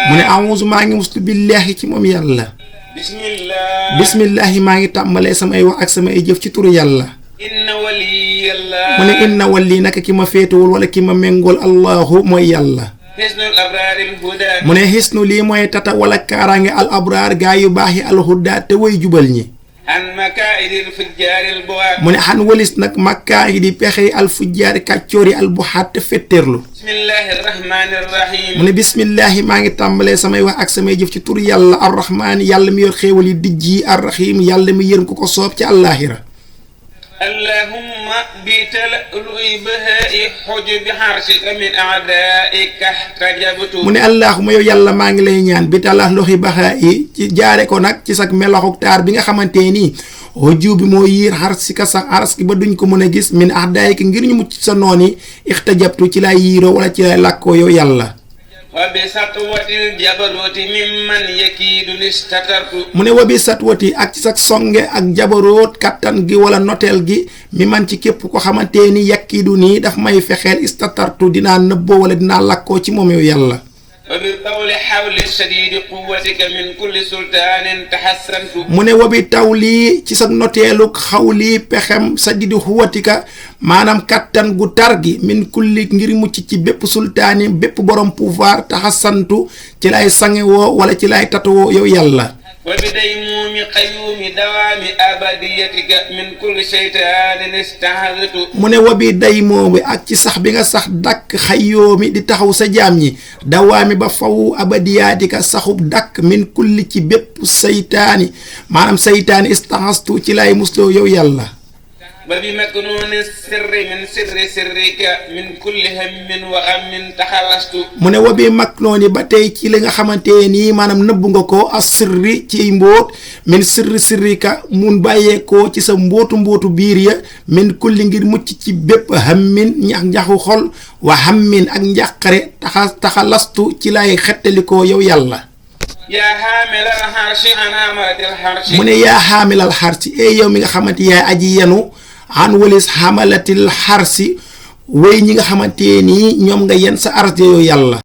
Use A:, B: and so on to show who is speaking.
A: mu ne a'uuzu maa ngi muslu billahi ci moom yàlla. bismillahi maa ngi tàmbalee samay wax ak samay jëf ci turu yàlla. mu ne inna wali naka ki ma féetewul wala ki ma méngool allahu mooy yàlla. mu ne xisnu lii mooy tata wala kaaraange al abraar gaa yu baax yi alhuda te way jubal ñi. mu ne xan walis nag makkaa yi di pexe al fujjaari kàccoor yi al buxaat te fetteerlu. mu ne bismillahi maa ngi tàmbalee samay wax ak samay jëf ci tur yàlla arrahmaan yàlla mi yor xéewal yi dijj yi arrahim yàlla mi yërëm ko ko soob ci àllaaxira.
B: allahumma bi tala'lu'i bahaa'i hujubi harsika min a'daa'ika tajabtu.
A: mu ne allahumma yow yàlla maa ngi lay ñaan bi tala'lu'i bahaa'i ci jaare ko nag ci sag melaxuk taar bi nga xamante nii hujubi moo yiir harsika sax ars ki ba duñ ko mën a gis min a'daa'ika ngir ñu mucc sa noon yi ixtajabtu ci lay yiiroo wala ci lay làkkoo yow yàlla.
B: wa bi satwatil jabarooti mimman yakiidu listatartu.
A: mu ne wa bi satwati ak ci sa songe ak jabaroot kattan gi wala noteel gi mi man ci képp ko xamante ni yakiidu nii daf may fexeel istatartu dinaa nëbboo wala dinaa lakkoo ci moom yow yàlla.
B: wa bi tawli xawli shadiidi quwwatika min kulli sultaanin tahassantu.
A: mu ne wa bi tawli ci sa noteelu xawli pexem shadiidi quwwatika maanaam kattan gu tar gi min kulli ngir mucc ci bépp sultaani bépp borom pouvoir tahassantu ci lay sangewoo wala ci lay tatawoo yow yàlla.
B: wa bi daymuumi qayyuumi dawaami abadiyatika min kulli shaytaanin istahadtu.
A: mu ne wa bi daymoo bi ak ci sax bi nga sax dakk xayyoomi di taxaw sa jaam ñi dawaami ba faw abadiyaatika saxub dakk min kulli ci bépp saytaani maanaam saytaani istahastu ci lay musloo yow yàlla.
B: wa bi maknuuni sirri min sirri sirrika min kulli hammin wa ghammin taxalastu.
A: mu ne wa bi maknooni ba tey ci li nga xamante nii maanaam nëbbu nga ko as sirri ci mbóot min sirri sirrika mun bàyyeekoo ci sa mbóotu biir ya min kulli ngir mucc ci bépp hammin njaxu xol wa hammin ak njàqare taxalastu ci lay xettalikoo yow yàlla.
B: yaa xaamilal xarsi an amalatil xarsi.
A: mu ne yaa xaamilal xarsi yow mi nga xamante yaay aji yenu an walis xamalatil xarsi wéy ñi nga xamante nii ñoom nga yen sa ars yow yàlla.